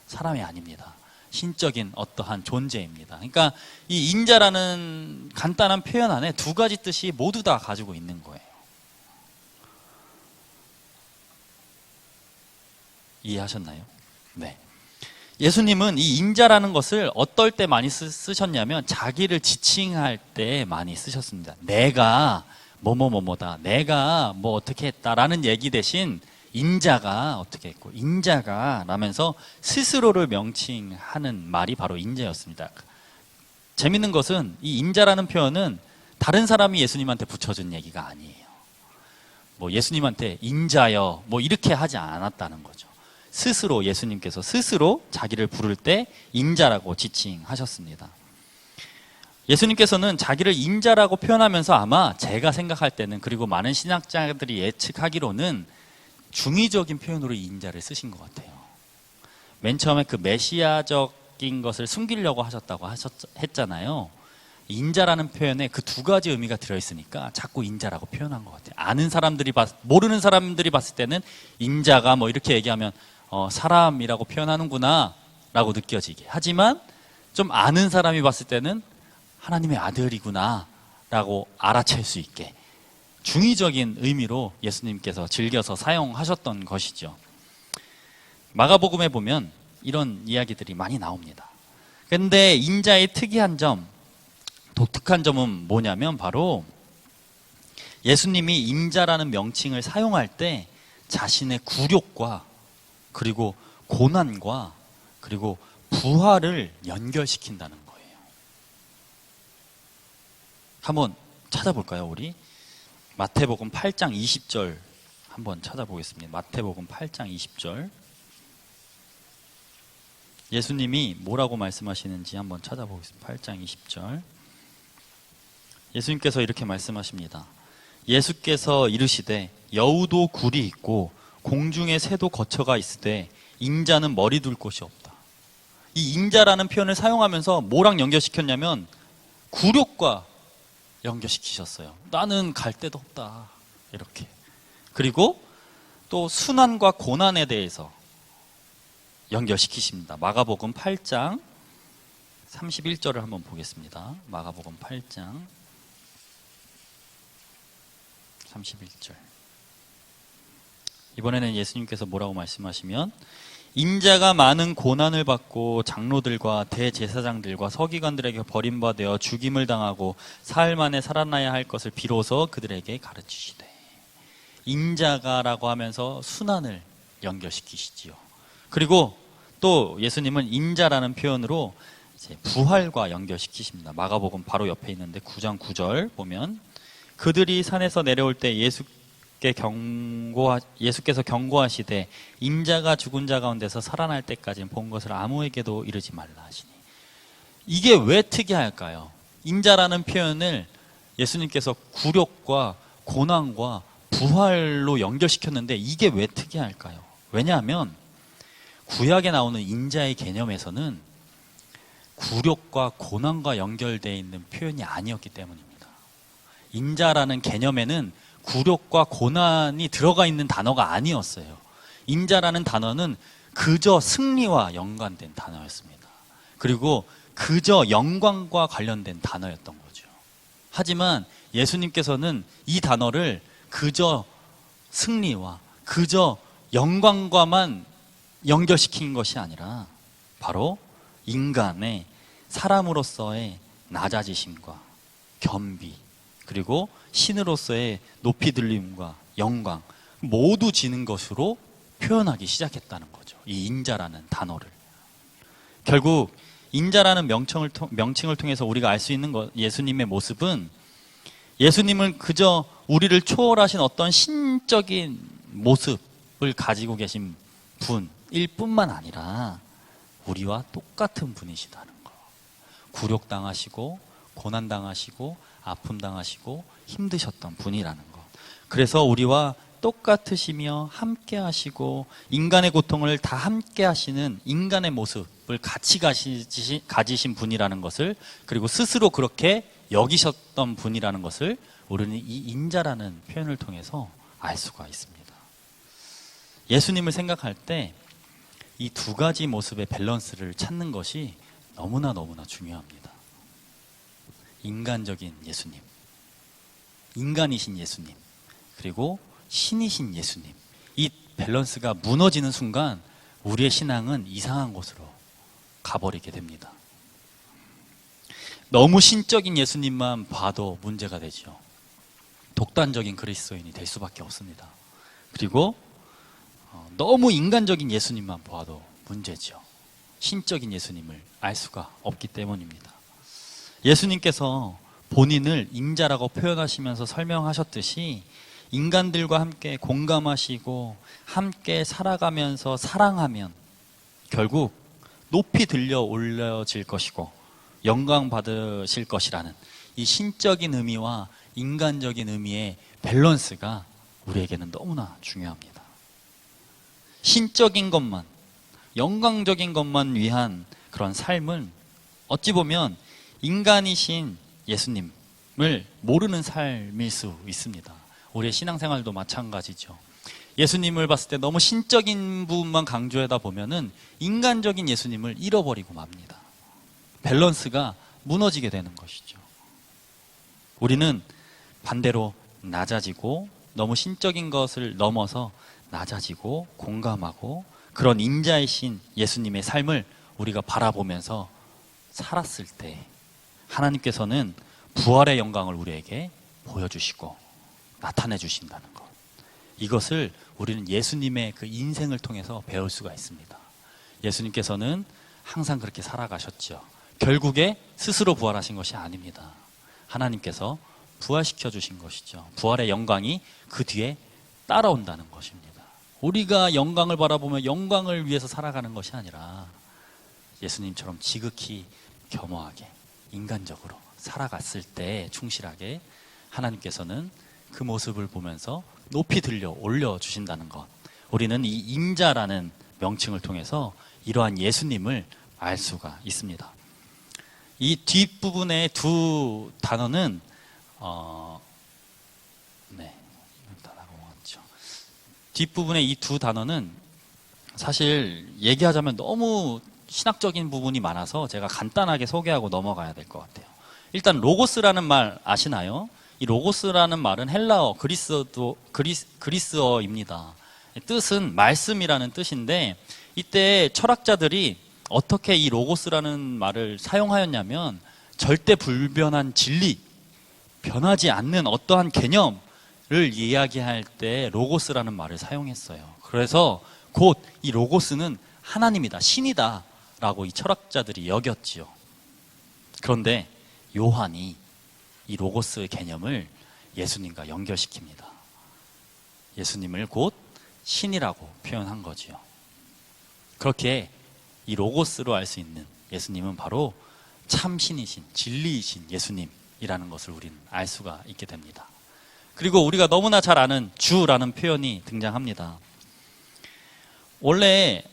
Speaker 1: 사람이 아닙니다. 신적인 어떠한 존재입니다. 그러니까 이 인자라는 간단한 표현 안에 두 가지 뜻이 모두 다 가지고 있는 거예요. 이해하셨나요? 네. 예수님은 이 인자라는 것을 어떨 때 많이 쓰셨냐면 자기를 지칭할 때 많이 쓰셨습니다. 내가 뭐뭐뭐뭐다, 내가 뭐 어떻게 했다라는 얘기 대신 인자가 어떻게 했고, 인자가 라면서 스스로를 명칭하는 말이 바로 인자였습니다. 재밌는 것은 이 인자라는 표현은 다른 사람이 예수님한테 붙여준 얘기가 아니에요. 예수님한테 인자여 이렇게 하지 않았다는 거죠. 스스로, 예수님께서 스스로 자기를 부를 때 인자라고 지칭하셨습니다. 예수님께서는 자기를 인자라고 표현하면서 아마 제가 생각할 때는, 그리고 많은 신학자들이 예측하기로는 중의적인 표현으로 인자를 쓰신 것 같아요. 맨 처음에 그 메시아적인 것을 숨기려고 하셨다고 했잖아요. 인자라는 표현에 그 두 가지 의미가 들어있으니까 자꾸 인자라고 표현한 것 같아요. 모르는 사람들이 봤을 때는 인자가 이렇게 얘기하면 사람이라고 표현하는구나 라고 느껴지게, 하지만 좀 아는 사람이 봤을 때는 하나님의 아들이구나 라고 알아챌 수 있게 중의적인 의미로 예수님께서 즐겨서 사용하셨던 것이죠. 마가복음에 보면 이런 이야기들이 많이 나옵니다. 그런데 인자의 특이한 점, 독특한 점은 뭐냐면 바로 예수님이 인자라는 명칭을 사용할 때 자신의 굴욕과 그리고 고난과 그리고 부활을 연결시킨다는 거예요. 한번 찾아볼까요, 우리? 마태복음 8장 20절 한번 찾아보겠습니다. 마태복음 8장 20절. 예수님이 뭐라고 말씀하시는지 한번 찾아보겠습니다. 8장 20절. 예수님께서 이렇게 말씀하십니다. 예수께서 이르시되 여우도 굴이 있고 공중에 새도 거처가 있으되 인자는 머리 둘 곳이 없다. 이 인자라는 표현을 사용하면서 뭐랑 연결시켰냐면 굴욕과 연결시키셨어요. 나는 갈 데도 없다, 이렇게. 그리고 또 순환과 고난에 대해서 연결시키십니다. 마가복음 8장 31절을 한번 보겠습니다. 마가복음 8장 31절. 이번에는 예수님께서 뭐라고 말씀하시면 인자가 많은 고난을 받고 장로들과 대제사장들과 서기관들에게 버림받아 죽임을 당하고 사흘 만에 살아나야 할 것을 비로소 그들에게 가르치시되. 인자가라고 하면서 순환을 연결시키시지요. 그리고 또 예수님은 인자라는 표현으로 이제 부활과 연결시키십니다. 마가복음 바로 옆에 있는데 9장 9절 보면 그들이 산에서 내려올 때 예수께서 경고하시되 인자가 죽은 자 가운데서 살아날 때까지는 본 것을 아무에게도 이르지 말라 하시니. 이게 왜 특이할까요? 인자라는 표현을 예수님께서 굴욕과 고난과 부활로 연결시켰는데 이게 왜 특이할까요? 왜냐하면 구약에 나오는 인자의 개념에서는 굴욕과 고난과 연결되어 있는 표현이 아니었기 때문입니다. 인자라는 개념에는 굴욕과 고난이 들어가 있는 단어가 아니었어요. 인자라는 단어는 그저 승리와 연관된 단어였습니다. 그리고 그저 영광과 관련된 단어였던 거죠. 하지만 예수님께서는 이 단어를 그저 승리와 그저 영광과만 연결시킨 것이 아니라 바로 인간의 사람으로서의 낮아지심과 겸비, 그리고 신으로서의 높이 들림과 영광 모두 지는 것으로 표현하기 시작했다는 거죠. 이 인자라는 단어를. 결국 인자라는 명칭을 통해서 우리가 알 수 있는 것, 예수님의 모습은 예수님은 그저 우리를 초월하신 어떤 신적인 모습을 가지고 계신 분일 뿐만 아니라 우리와 똑같은 분이시다는 거. 굴욕당하시고 고난당하시고 아픔당하시고 힘드셨던 분이라는 것. 그래서 우리와 똑같으시며 함께 하시고 인간의 고통을 다 함께 하시는 인간의 모습을 같이 가지신 분이라는 것을, 그리고 스스로 그렇게 여기셨던 분이라는 것을 우리는 이 인자라는 표현을 통해서 알 수가 있습니다. 예수님을 생각할 때 이 두 가지 모습의 밸런스를 찾는 것이 너무나 중요합니다. 인간적인 예수님, 인간이신 예수님, 그리고 신이신 예수님. 이 밸런스가 무너지는 순간 우리의 신앙은 이상한 곳으로 가버리게 됩니다. 너무 신적인 예수님만 봐도 문제가 되죠. 독단적인 그리스도인이 될 수밖에 없습니다. 그리고 너무 인간적인 예수님만 봐도 문제죠. 신적인 예수님을 알 수가 없기 때문입니다. 예수님께서 본인을 인자라고 표현하시면서 설명하셨듯이 인간들과 함께 공감하시고 함께 살아가면서 사랑하면 결국 높이 들려 올려질 것이고 영광 받으실 것이라는 이 신적인 의미와 인간적인 의미의 밸런스가 우리에게는 너무나 중요합니다. 신적인 것만, 영광적인 것만 위한 그런 삶은 어찌 보면 인간이신 예수님을 모르는 삶일 수 있습니다. 우리의 신앙생활도 마찬가지죠. 예수님을 봤을 때 너무 신적인 부분만 강조하다 보면은 인간적인 예수님을 잃어버리고 맙니다. 밸런스가 무너지게 되는 것이죠. 우리는 반대로 낮아지고 너무 신적인 것을 넘어서 낮아지고 공감하고 그런 인자이신 예수님의 삶을 우리가 바라보면서 살았을 때 하나님께서는 부활의 영광을 우리에게 보여주시고 나타내 주신다는 것. 이것을 우리는 예수님의 그 인생을 통해서 배울 수가 있습니다. 예수님께서는 항상 그렇게 살아가셨죠. 결국에 스스로 부활하신 것이 아닙니다. 하나님께서 부활시켜 주신 것이죠. 부활의 영광이 그 뒤에 따라온다는 것입니다. 우리가 영광을 바라보며 영광을 위해서 살아가는 것이 아니라 예수님처럼 지극히 겸허하게 인간적으로 살아갔을 때 충실하게 하나님께서는 그 모습을 보면서 높이 들려 올려주신다는 것. 우리는 이 인자라는 명칭을 통해서 이러한 예수님을 알 수가 있습니다. 이 뒷부분의 두 단어는 뒷부분의 이 두 단어는 사실 얘기하자면 너무 신학적인 부분이 많아서 제가 간단하게 소개하고 넘어가야 될 것 같아요. 일단 로고스라는 말 아시나요? 이 로고스라는 말은 헬라어, 그리스어입니다. 뜻은 말씀이라는 뜻인데 이때 철학자들이 어떻게 이 로고스라는 말을 사용하였냐면 절대 불변한 진리, 변하지 않는 어떠한 개념을 이야기할 때 로고스라는 말을 사용했어요. 그래서 곧 이 로고스는 하나님이다, 신이다 라고 이 철학자들이 여겼지요. 그런데 요한이 이 로고스의 개념을 예수님과 연결시킵니다. 예수님을 곧 신이라고 표현한 거지요. 그렇게 이 로고스로 알 수 있는 예수님은 바로 참신이신, 진리이신 예수님이라는 것을 우리는 알 수가 있게 됩니다. 그리고 우리가 너무나 잘 아는 주라는 표현이 등장합니다. 원래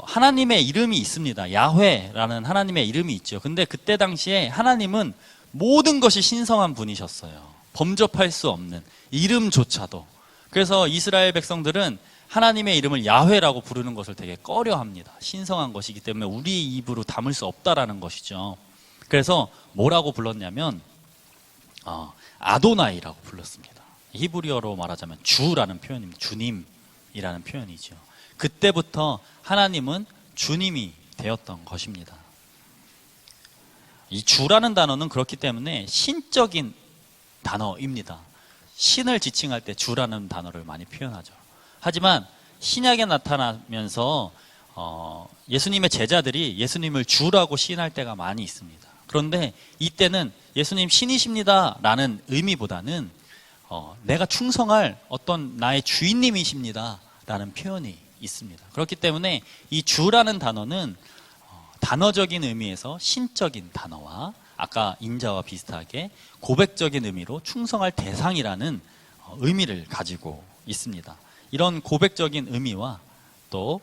Speaker 1: 하나님의 이름이 있습니다. 야훼라는 하나님의 이름이 있죠. 근데 그때 당시에 하나님은 모든 것이 신성한 분이셨어요. 범접할 수 없는 이름조차도. 그래서 이스라엘 백성들은 하나님의 이름을 야훼라고 부르는 것을 되게 꺼려합니다. 신성한 것이기 때문에 우리 입으로 담을 수 없다라는 것이죠. 그래서 뭐라고 불렀냐면 아도나이라고 불렀습니다. 히브리어로 말하자면 주라는 표현입니다. 주님이라는 표현이죠. 그때부터 하나님은 주님이 되었던 것입니다. 이 주라는 단어는 그렇기 때문에 신적인 단어입니다. 신을 지칭할 때 주라는 단어를 많이 표현하죠. 하지만 신약에 나타나면서 예수님의 제자들이 예수님을 주라고 시인할 때가 많이 있습니다. 그런데 이때는 예수님 신이십니다 라는 의미보다는 내가 충성할 어떤 나의 주인님이십니다 라는 표현이 있습니다. 그렇기 때문에 이 주라는 단어는 단어적인 의미에서 신적인 단어와 아까 인자와 비슷하게 고백적인 의미로 충성할 대상이라는 의미를 가지고 있습니다. 이런 고백적인 의미와 또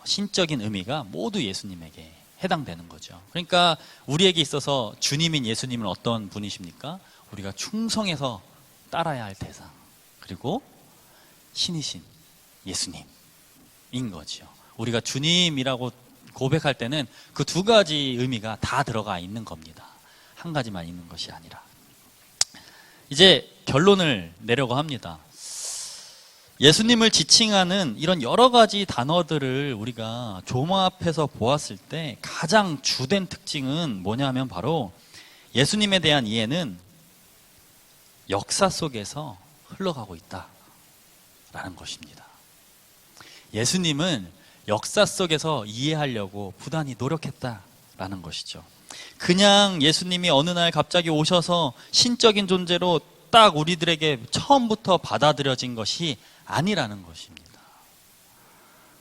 Speaker 1: 신적인 의미가 모두 예수님에게 해당되는 거죠. 그러니까 우리에게 있어서 주님인 예수님은 어떤 분이십니까? 우리가 충성해서 따라야 할 대상, 그리고 신이신 예수님인 거죠. 우리가 주님이라고 고백할 때는 그 두 가지 의미가 다 들어가 있는 겁니다. 한 가지만 있는 것이 아니라. 이제 결론을 내려고 합니다. 예수님을 지칭하는 이런 여러 가지 단어들을 우리가 종합해서 보았을 때 가장 주된 특징은 뭐냐면 바로 예수님에 대한 이해는 역사 속에서 흘러가고 있다라는 것입니다. 예수님은 역사 속에서 이해하려고 부단히 노력했다라는 것이죠. 그냥 예수님이 어느 날 갑자기 오셔서 신적인 존재로 딱 우리들에게 처음부터 받아들여진 것이 아니라는 것입니다.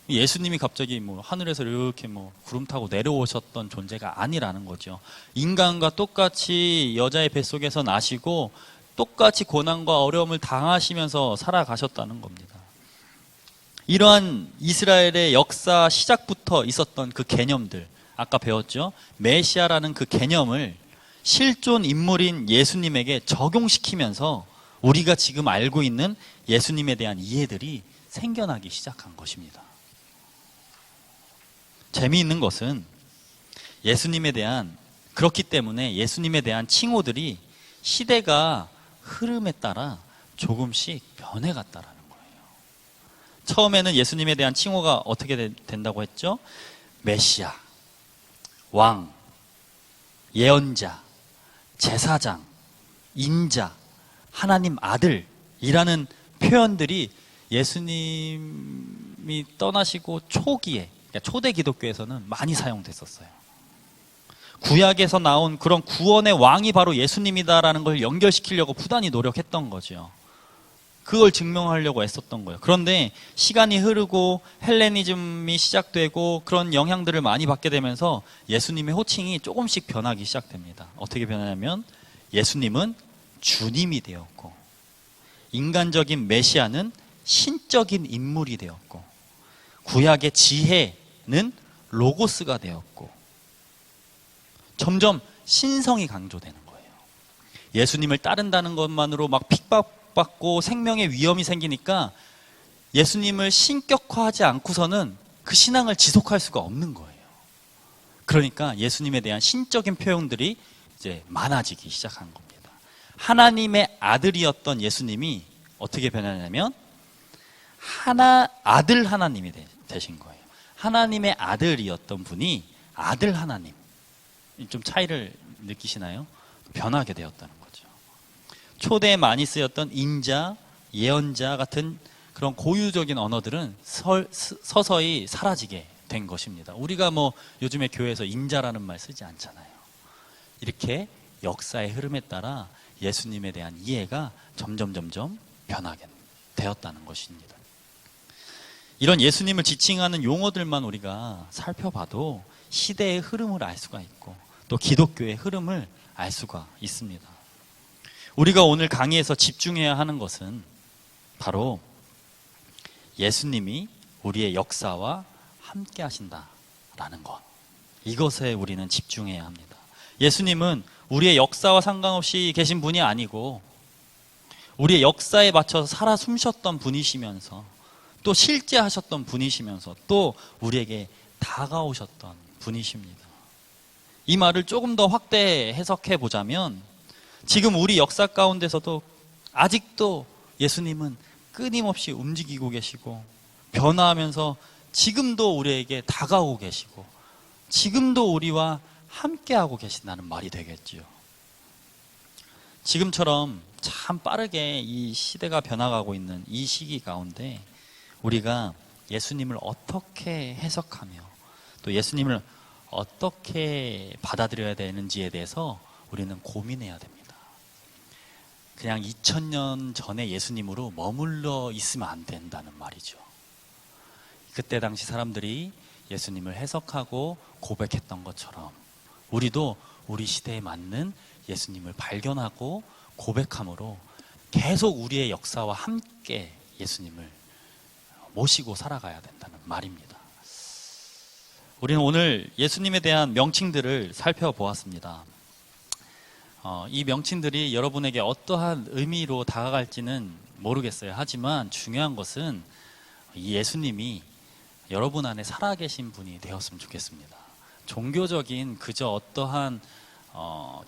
Speaker 1: 예수님이 갑자기 하늘에서 이렇게 구름 타고 내려오셨던 존재가 아니라는 거죠. 인간과 똑같이 여자의 뱃속에서 나시고 똑같이 고난과 어려움을 당하시면서 살아가셨다는 겁니다. 이러한 이스라엘의 역사 시작부터 있었던 그 개념들, 아까 배웠죠? 메시아라는 그 개념을 실존 인물인 예수님에게 적용시키면서 우리가 지금 알고 있는 예수님에 대한 이해들이 생겨나기 시작한 것입니다. 재미있는 것은 그렇기 때문에 예수님에 대한 칭호들이 시대가 흐름에 따라 조금씩 변해갔다라는 거예요. 처음에는 예수님에 대한 칭호가 어떻게 된다고 했죠? 메시아, 왕, 예언자, 제사장, 인자, 하나님 아들이라는 표현들이 예수님이 떠나시고 초기에, 그러니까 초대 기독교에서는 많이 사용됐었어요. 구약에서 나온 그런 구원의 왕이 바로 예수님이다라는 걸 연결시키려고 부단히 노력했던 거죠. 그걸 증명하려고 애썼던 거예요. 그런데 시간이 흐르고 헬레니즘이 시작되고 그런 영향들을 많이 받게 되면서 예수님의 호칭이 조금씩 변하기 시작됩니다. 어떻게 변하냐면 예수님은 주님이 되었고, 인간적인 메시아는 신적인 인물이 되었고, 구약의 지혜는 로고스가 되었고, 점점 신성이 강조되는 거예요. 예수님을 따른다는 것만으로 막 핍박받고 생명의 위험이 생기니까 예수님을 신격화하지 않고서는 그 신앙을 지속할 수가 없는 거예요. 그러니까 예수님에 대한 신적인 표현들이 이제 많아지기 시작한 겁니다. 하나님의 아들이었던 예수님이 어떻게 변하냐면 아들 하나님이 되신 거예요. 하나님의 아들이었던 분이 아들 하나님, 좀 차이를 느끼시나요? 변하게 되었다는 거죠. 초대에 많이 쓰였던 인자, 예언자 같은 그런 고유적인 언어들은 서서히 사라지게 된 것입니다. 우리가 뭐 요즘에 교회에서 인자라는 말 쓰지 않잖아요. 이렇게 역사의 흐름에 따라 예수님에 대한 이해가 점점 변하게 되었다는 것입니다. 이런 예수님을 지칭하는 용어들만 우리가 살펴봐도 시대의 흐름을 알 수가 있고 또 기독교의 흐름을 알 수가 있습니다. 우리가 오늘 강의에서 집중해야 하는 것은 바로 예수님이 우리의 역사와 함께 하신다라는 것. 이것에 우리는 집중해야 합니다. 예수님은 우리의 역사와 상관없이 계신 분이 아니고 우리의 역사에 맞춰서 살아 숨쉬었던 분이시면서 또 실제 하셨던 분이시면서 또 우리에게 다가오셨던 분이십니다. 이 말을 조금 더 확대 해석해 보자면 지금 우리 역사 가운데서도 아직도 예수님은 끊임없이 움직이고 계시고 변화하면서 지금도 우리에게 다가오고 계시고 지금도 우리와 함께하고 계신다는 말이 되겠지요. 지금처럼 참 빠르게 이 시대가 변화가고 있는 이 시기 가운데 우리가 예수님을 어떻게 해석하며 또 예수님을 어떻게 받아들여야 되는지에 대해서 우리는 고민해야 됩니다. 그냥 2000년 전의 예수님으로 머물러 있으면 안 된다는 말이죠. 그때 당시 사람들이 예수님을 해석하고 고백했던 것처럼 우리도 우리 시대에 맞는 예수님을 발견하고 고백함으로 계속 우리의 역사와 함께 예수님을 모시고 살아가야 된다는 말입니다. 우리는 오늘 예수님에 대한 명칭들을 살펴보았습니다. 이 명칭들이 여러분에게 어떠한 의미로 다가갈지는 모르겠어요. 하지만 중요한 것은 이 예수님이 여러분 안에 살아계신 분이 되었으면 좋겠습니다. 종교적인 그저 어떠한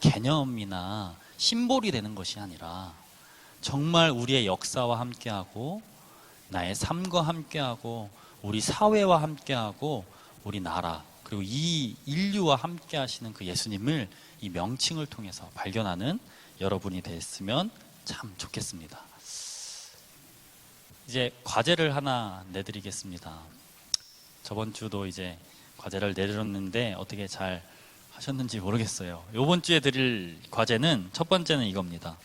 Speaker 1: 개념이나 심볼이 되는 것이 아니라 정말 우리의 역사와 함께하고 나의 삶과 함께하고 우리 사회와 함께하고 우리 나라 그리고 이 인류와 함께 하시는 그 예수님을 이 명칭을 통해서 발견하는 여러분이 됐으면 참 좋겠습니다. 이제 과제를 하나 내드리겠습니다. 저번 주도 이제 과제를 내드렸는데 어떻게 잘 하셨는지 모르겠어요. 이번 주에 드릴 과제는 첫 번째는 이겁니다.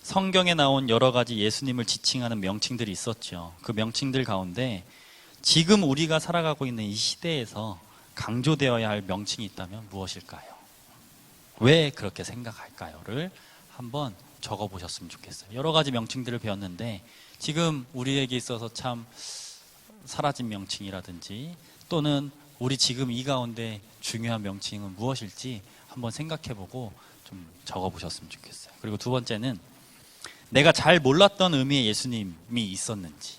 Speaker 1: 성경에 나온 여러 가지 예수님을 지칭하는 명칭들이 있었죠. 그 명칭들 가운데 지금 우리가 살아가고 있는 이 시대에서 강조되어야 할 명칭이 있다면 무엇일까요? 왜 그렇게 생각할까요?를 한번 적어보셨으면 좋겠어요. 여러 가지 명칭들을 배웠는데 지금 우리에게 있어서 참 사라진 명칭이라든지 또는 우리 지금 이 가운데 중요한 명칭은 무엇일지 한번 생각해보고 좀 적어보셨으면 좋겠어요. 그리고 두 번째는 내가 잘 몰랐던 의미의 예수님이 있었는지,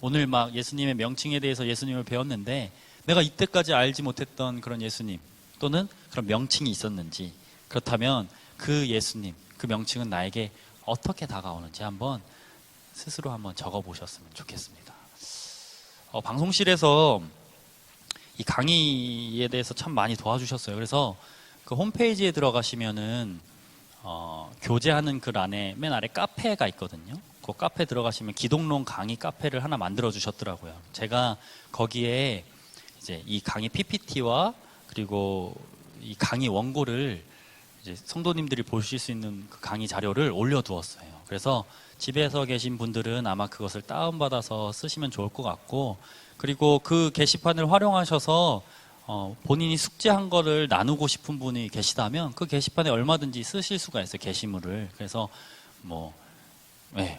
Speaker 1: 오늘 막 예수님의 명칭에 대해서 예수님을 배웠는데 내가 이때까지 알지 못했던 그런 예수님 또는 그런 명칭이 있었는지, 그렇다면 그 예수님, 그 명칭은 나에게 어떻게 다가오는지 한번 스스로 한번 적어보셨으면 좋겠습니다. 방송실에서 이 강의에 대해서 참 많이 도와주셨어요. 그래서 그 홈페이지에 들어가시면은 교재하는 글 안에 맨 아래 카페가 있거든요. 그 카페 들어가시면 기독론 강의 카페를 하나 만들어 주셨더라고요. 제가 거기에 이제 이 강의 PPT와 그리고 이 강의 원고를 이제 성도님들이 보실 수 있는 그 강의 자료를 올려두었어요. 그래서 집에서 계신 분들은 아마 그것을 다운받아서 쓰시면 좋을 것 같고, 그리고 그 게시판을 활용하셔서 본인이 숙제한 거를 나누고 싶은 분이 계시다면 그 게시판에 얼마든지 쓰실 수가 있어요. 게시물을. 그래서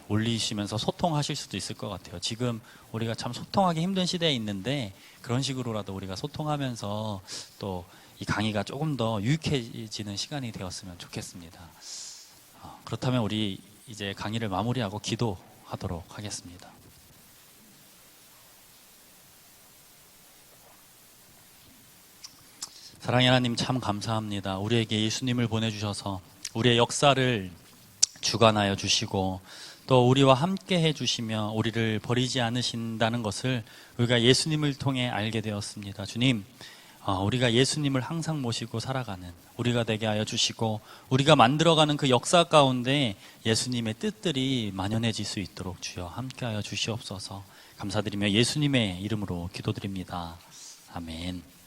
Speaker 1: 올리시면서 소통하실 수도 있을 것 같아요. 지금 우리가 참 소통하기 힘든 시대에 있는데 그런 식으로라도 우리가 소통하면서 또 이 강의가 조금 더 유익해지는 시간이 되었으면 좋겠습니다. 그렇다면 우리 이제 강의를 마무리하고 기도하도록 하겠습니다. 사랑의 하나님, 참 감사합니다. 우리에게 예수님을 보내주셔서 우리의 역사를 주관하여 주시고 또 우리와 함께 해주시며 우리를 버리지 않으신다는 것을 우리가 예수님을 통해 알게 되었습니다. 주님, 우리가 예수님을 항상 모시고 살아가는 우리가 되게 하여 주시고 우리가 만들어가는 그 역사 가운데 예수님의 뜻들이 만연해질 수 있도록 주여 함께 하여 주시옵소서. 감사드리며 예수님의 이름으로 기도드립니다. 아멘.